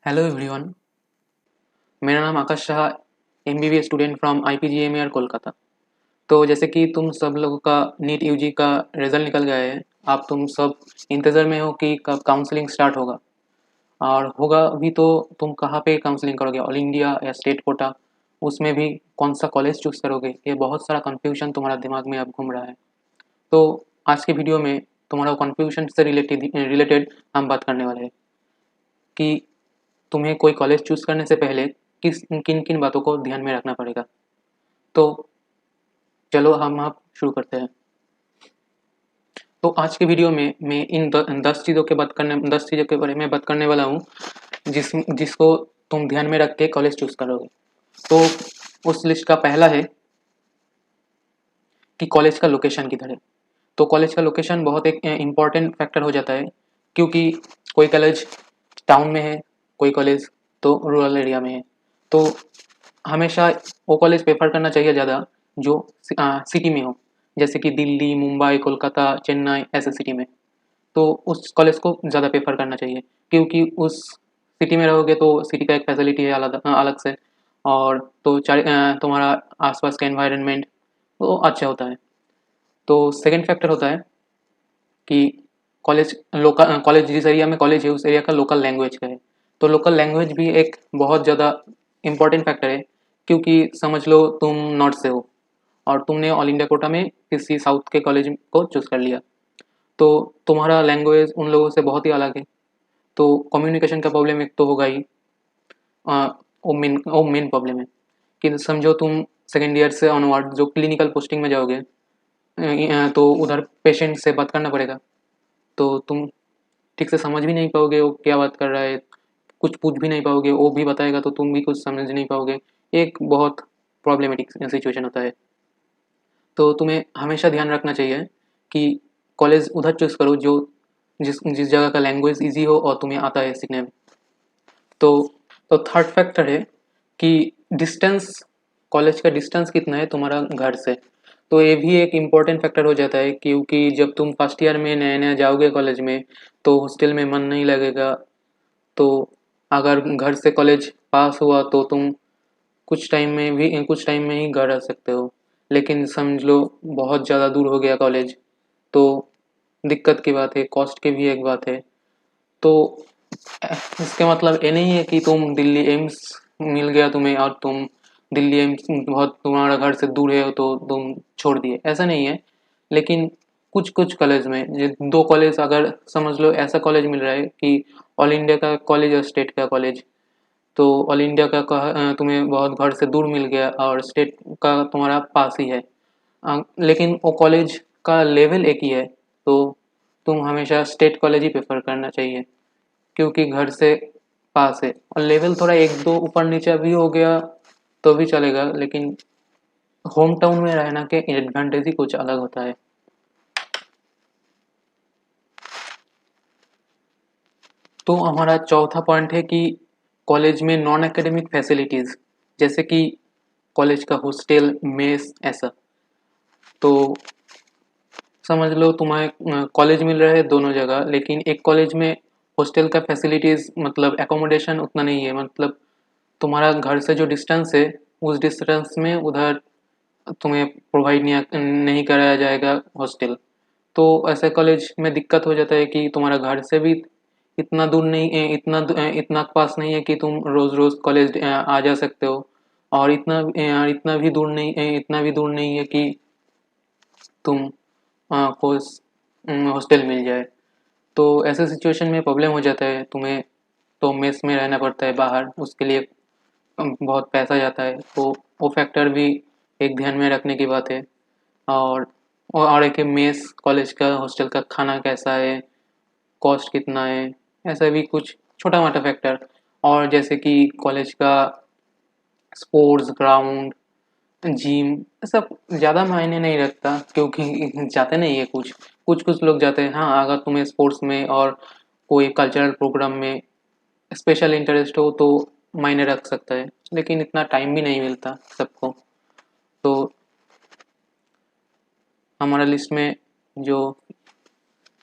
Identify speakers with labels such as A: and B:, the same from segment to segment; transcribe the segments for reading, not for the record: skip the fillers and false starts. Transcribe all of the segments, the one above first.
A: Hello everyone. मेरा नाम Akash Shah, MBBS student from IPGMER Kolkata. तो जैसे कि तुम सब लोगों का नीट यूजी का रिजल्ट निकल गया है। आप तुम सब इंतज़ार में हो कि कब काउंसलिंग स्टार्ट होगा और होगा भी तो तुम कहाँ पे काउंसलिंग करोगे, ऑल इंडिया या स्टेट कोटा, उसमें भी कौन सा कॉलेज चूज़ करोगे, ये बहुत सारा कन्फ्यूजन तुम्हारा दिमाग में अब घूम रहा है। तो आज के वीडियो में तुम्हारा कन्फ्यूजन से रिलेटेड हम बात करने वाले हैं कि तुम्हें कोई कॉलेज चूज़ करने से पहले किन किन बातों को ध्यान में रखना पड़ेगा। तो चलो हम आप शुरू करते हैं। तो आज के वीडियो में मैं इन 10 चीज़ों के बारे में बात करने वाला हूँ जिसको तुम ध्यान में रख के कॉलेज चूज़ करोगे। तो उस लिस्ट का पहला है कि कॉलेज का लोकेशन किधर है। तो कॉलेज का लोकेशन बहुत एक इम्पॉर्टेंट फैक्टर हो जाता है, क्योंकि कोई कॉलेज टाउन में है, कोई कॉलेज तो रूरल एरिया में है। तो हमेशा वो कॉलेज प्रेफर करना चाहिए ज़्यादा जो सिटी में हो, जैसे कि दिल्ली, मुंबई, कोलकाता, चेन्नई ऐसे सिटी में। तो उस कॉलेज को ज़्यादा प्रेफर करना चाहिए, क्योंकि उस सिटी में रहोगे तो सिटी का एक फैसिलिटी है अलग अलग से, और तो तुम्हारा आसपास का एनवायरनमेंट वो अच्छा होता है। तो सेकंड फैक्टर होता है कि कॉलेज जिस एरिया में कॉलेज है उस एरिया का लोकल लैंग्वेज का है। तो लोकल लैंग्वेज भी एक बहुत ज़्यादा इम्पोर्टेंट फैक्टर है, क्योंकि समझ लो तुम नॉर्थ से हो और तुमने ऑल इंडिया कोटा में किसी साउथ के कॉलेज को चूज़ कर लिया, तो तुम्हारा लैंग्वेज उन लोगों से बहुत ही अलग है। तो कम्युनिकेशन का प्रॉब्लम एक तो होगा ही। वो मेन प्रॉब्लम है कि समझो तुम सेकेंड ईयर से ऑनवर्ड जो क्लिनिकल पोस्टिंग में जाओगे, तो उधर पेशेंट से बात करना पड़ेगा। तो तुम ठीक से समझ भी नहीं पाओगे वो क्या बात कर रहा है, कुछ पूछ भी नहीं पाओगे, वो भी बताएगा तो तुम भी कुछ समझ नहीं पाओगे। एक बहुत प्रॉब्लमेटिक सिचुएशन होता है। तो तुम्हें हमेशा ध्यान रखना चाहिए कि कॉलेज उधर चूज़ करो जो जिस जिस जगह का लैंग्वेज ईजी हो और तुम्हें आता है सीखने में। तो तो थर्ड फैक्टर है कि डिस्टेंस, कॉलेज का डिस्टेंस कितना है तुम्हारा घर से। तो ये भी एक इम्पॉर्टेंट फैक्टर हो जाता है, क्योंकि जब तुम फर्स्ट ईयर में नया नया जाओगे कॉलेज में तो हॉस्टल में मन नहीं लगेगा। तो अगर घर से कॉलेज पास हुआ तो तुम कुछ टाइम में ही घर आ सकते हो। लेकिन समझ लो बहुत ज़्यादा दूर हो गया कॉलेज, तो दिक्कत की बात है, कॉस्ट की भी एक बात है। तो इसका मतलब ये नहीं है कि तुम दिल्ली एम्स मिल गया तुम्हें और तुम दिल्ली एम्स बहुत तुम्हारा घर से दूर है तो तुम छोड़ दिए, ऐसा नहीं है। लेकिन कुछ कुछ कॉलेज में ये दो कॉलेज अगर समझ लो ऐसा कॉलेज मिल रहा है कि ऑल इंडिया का कॉलेज और स्टेट का कॉलेज। तो ऑल इंडिया का तुम्हें बहुत घर से दूर मिल गया और स्टेट का तुम्हारा पास ही है। लेकिन वो कॉलेज का लेवल एक ही है, तो तुम हमेशा स्टेट कॉलेज ही प्रेफर करना चाहिए, क्योंकि घर से पास है। और लेवल थोड़ा एक दो ऊपर नीचे भी हो गया तो भी चलेगा, लेकिन होम टाउन में रहना के एडवांटेज ही कुछ अलग होता है। तो हमारा चौथा पॉइंट है कि कॉलेज में नॉन एकेडमिक फैसिलिटीज़, जैसे कि कॉलेज का हॉस्टल, मेस ऐसा। तो समझ लो तुम्हें कॉलेज मिल रहा है दोनों जगह, लेकिन एक कॉलेज में हॉस्टल का फैसिलिटीज़ मतलब एकोमोडेशन उतना नहीं है, मतलब तुम्हारा घर से जो डिस्टेंस है उस डिस्टेंस में उधर तुम्हें प्रोवाइड नहीं कराया जाएगा हॉस्टल। तो ऐसे कॉलेज में दिक्कत हो जाता है कि तुम्हारा घर से भी इतना दूर नहीं इतना पास नहीं है कि तुम रोज़ रोज़ कॉलेज आ जा सकते हो, और इतना भी दूर नहीं है कि तुम हॉस्टल मिल जाए। तो ऐसे सिचुएशन में प्रॉब्लम हो जाता है तुम्हें। तो मेस में रहना पड़ता है बाहर, उसके लिए बहुत पैसा जाता है। तो वो फैक्टर भी एक ध्यान में रखने की बात है। और एक है मेस, कॉलेज का हॉस्टल का खाना कैसा है, कॉस्ट कितना है, ऐसा भी कुछ छोटा मोटा फैक्टर। और जैसे कि कॉलेज का स्पोर्ट्स ग्राउंड, जिम, सब ज़्यादा मायने नहीं रखता, क्योंकि जाते नहीं है कुछ कुछ कुछ लोग जाते हैं। हाँ, अगर तुम्हें स्पोर्ट्स में और कोई कल्चरल प्रोग्राम में स्पेशल इंटरेस्ट हो तो मायने रख सकता है, लेकिन इतना टाइम भी नहीं मिलता सबको। तो हमारा लिस्ट में जो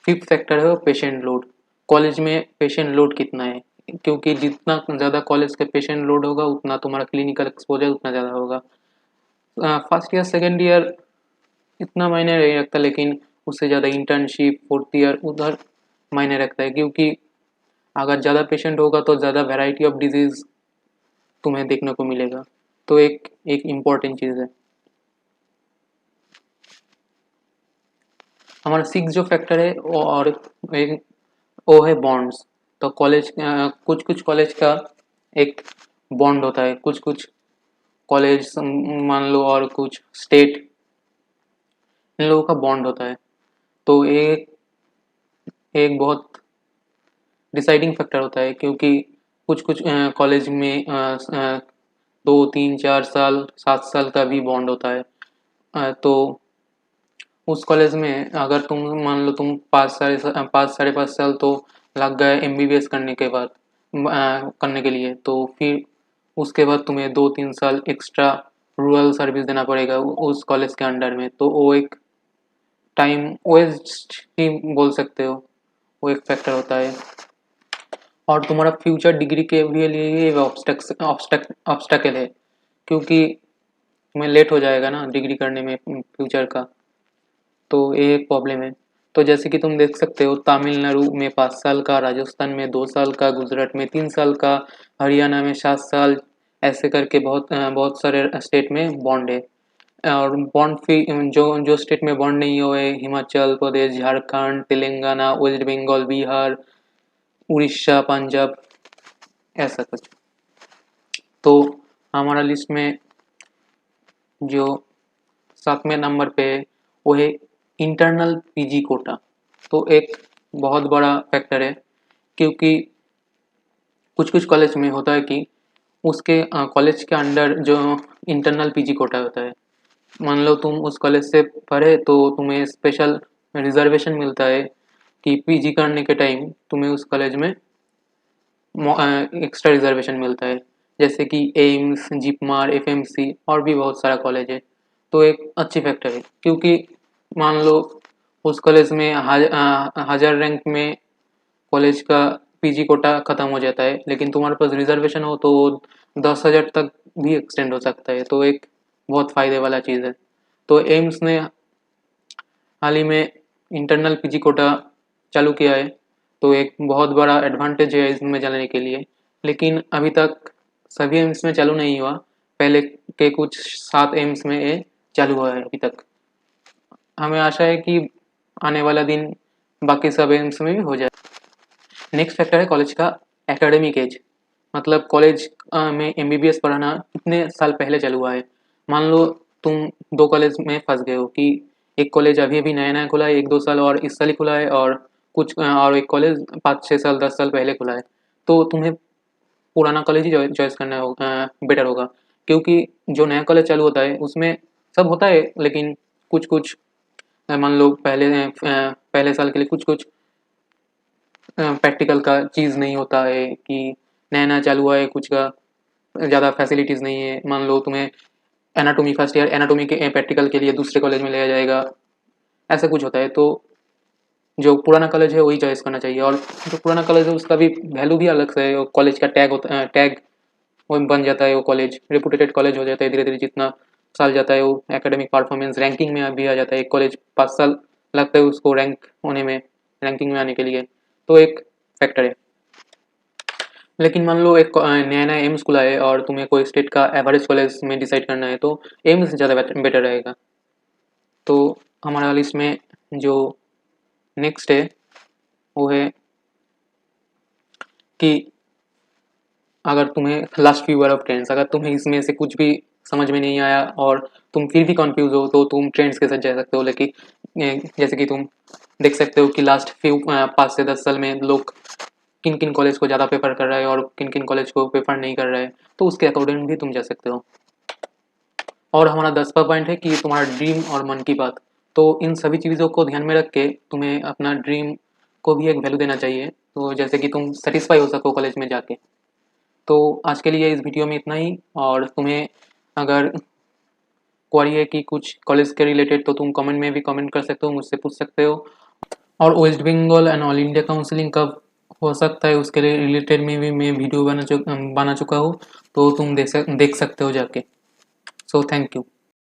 A: फिफ्थ फैक्टर है वो पेशेंट लोड। कॉलेज में पेशेंट लोड कितना है, क्योंकि जितना ज़्यादा कॉलेज के पेशेंट लोड होगा उतना तुम्हारा क्लिनिकल एक्सपोजर उतना ज़्यादा होगा। फर्स्ट ईयर सेकेंड ईयर इतना मायने नहीं रखता, लेकिन उससे ज़्यादा इंटर्नशिप फोर्थ ईयर उधर मायने रखता है, क्योंकि अगर ज़्यादा पेशेंट होगा तो ज़्यादा वैरायटी ऑफ डिजीज़ तुम्हें देखने को मिलेगा। तो एक एक इम्पॉर्टेंट चीज़ है। हमारा सिक्स जो फैक्टर है वो है बॉन्ड्स। तो कॉलेज कुछ कुछ कॉलेज का एक बॉन्ड होता है, कुछ कुछ कॉलेज मान लो और कुछ स्टेट, इन लोगों का बॉन्ड होता है। तो एक एक बहुत डिसाइडिंग फैक्टर होता है, क्योंकि कुछ कुछ कॉलेज में 2 3 4 साल 7 साल का भी बॉन्ड होता है। तो उस कॉलेज में अगर तुम मान लो तुम 5 साढ़े 5 साल तो लग गए एमबीबीएस करने के बाद करने के लिए, तो फिर उसके बाद तुम्हें 2 3 साल एक्स्ट्रा रूरल सर्विस देना पड़ेगा उस कॉलेज के अंडर में। तो वो एक टाइम वेस्ट ही बोल सकते हो, वो एक फैक्टर होता है। और तुम्हारा फ्यूचर डिग्री के लिए ऑब्स्टैकल है, क्योंकि तुम्हें लेट हो जाएगा ना डिग्री करने में फ्यूचर का। तो ये एक प्रॉब्लम है। तो जैसे कि तुम देख सकते हो, तमिलनाडु में 5 साल का, राजस्थान में 2 साल का, गुजरात में 3 साल का, हरियाणा में 7 साल, ऐसे करके बहुत सारे स्टेट में बॉन्ड है। और बॉन्ड फी जो जो स्टेट में बॉन्ड नहीं हुए, हिमाचल प्रदेश, झारखंड, तेलंगाना, वेस्ट बंगाल, बिहार, उड़ीसा, पंजाब, ऐसा कुछ। तो हमारा लिस्ट में जो 7वें नंबर पे है वो है इंटरनल पीजी कोटा। तो एक बहुत बड़ा फैक्टर है, क्योंकि कुछ कुछ कॉलेज में होता है कि उसके कॉलेज के अंडर जो इंटरनल पीजी कोटा होता है। मान लो तुम उस कॉलेज से पढ़े तो तुम्हें स्पेशल रिजर्वेशन मिलता है कि पीजी करने के टाइम तुम्हें उस कॉलेज में एक्स्ट्रा रिजर्वेशन मिलता है, जैसे कि एम्स, जिपमार, एफएमसी और भी बहुत सारा कॉलेज है। तो एक अच्छी फैक्टर है, क्योंकि मान लो उस कॉलेज में 1000 रैंक में कॉलेज का पीजी कोटा खत्म हो जाता है, लेकिन तुम्हारे पास रिजर्वेशन हो तो 10,000 तक भी एक्सटेंड हो सकता है। तो एक बहुत फ़ायदे वाला चीज़ है। तो एम्स ने हाल ही में इंटरनल पीजी कोटा चालू किया है, तो एक बहुत बड़ा एडवांटेज है इसमें जाने के लिए। लेकिन अभी तक सभी एम्स में चालू नहीं हुआ, पहले के कुछ 7 एम्स में ये चालू हुआ है अभी तक। हमें आशा है कि आने वाला दिन बाकी सब एम्स में भी हो जाए। नेक्स्ट फैक्टर है कॉलेज का एकेडमिक एज, मतलब कॉलेज में एमबीबीएस पढ़ाना कितने साल पहले चालू हुआ है। मान लो तुम दो कॉलेज में फंस गए हो कि एक कॉलेज अभी अभी नया नया खुला है, 1 2 साल और इस साल ही खुला है, और और एक कॉलेज 5 6 साल 10 साल पहले खुला है। तो तुम्हें पुराना कॉलेज ही चॉइस करना होगा, बेटर होगा, क्योंकि जो नया कॉलेज चालू होता है उसमें सब होता है, लेकिन कुछ कुछ मान लो पहले साल के लिए कुछ कुछ प्रैक्टिकल का चीज़ नहीं होता है, कि नया नया चालू हुआ है कुछ का ज़्यादा फैसिलिटीज़ नहीं है। मान लो तुम्हें एनाटॉमी फर्स्ट ईयर एनाटॉमी के प्रैक्टिकल के लिए दूसरे कॉलेज में लिया जाएगा, ऐसा कुछ होता है। तो जो पुराना कॉलेज है वही चॉइस करना चाहिए। और जो पुराना कॉलेज है उसका भी वैल्यू भी अलग से है, कॉलेज का टैग होता है, टैग वो बन जाता है, वो कॉलेज रेपुटेटेड कॉलेज हो जाता है धीरे धीरे। जितना साल जाता है वो एकेडमिक परफॉर्मेंस रैंकिंग में भी आ जाता है। एक कॉलेज 5 साल लगता है उसको रैंक होने में, रैंकिंग में आने के लिए। तो एक फैक्टर है। लेकिन मान लो एक नया नया एम्स खुला है और तुम्हें कोई स्टेट का एवरेज कॉलेज में डिसाइड करना है, तो एम्स ज़्यादा बेटर रहेगा। तो हमारा लिस्ट में जो नेक्स्ट है वो है कि अगर तुम्हें last few year of trends, अगर तुम्हें इसमें से कुछ भी समझ में नहीं आया और तुम फिर भी कंफ्यूज हो, तो तुम ट्रेंड्स के साथ जा सकते हो। लेकिन जैसे कि तुम देख सकते हो कि लास्ट 5 से 10 साल में लोग किन किन कॉलेज को ज़्यादा प्रेफर कर रहा है और किन किन कॉलेज को प्रेफर नहीं कर रहा है, तो उसके अकॉर्डिंग भी तुम जा सकते हो। और हमारा 10वां पॉइंट है कि तुम्हारा ड्रीम और मन की बात। तो इन सभी चीज़ों को ध्यान में रख के तुम्हें अपना ड्रीम को भी एक वैल्यू देना चाहिए, तो जैसे कि तुम सेटिस्फाई हो सको कॉलेज में जाके। तो आज के लिए इस वीडियो में इतना ही। और तुम्हें अगर क्वेरी है कि कुछ कॉलेज के रिलेटेड, तो तुम कमेंट में भी कमेंट कर सकते हो, मुझसे पूछ सकते हो। और West Bengal and all India counselling कब हो सकता है उसके रिलेटेड में भी मैं वीडियो बना चुका हूँ, तो तुम देख सकते हो जाके। So thank you.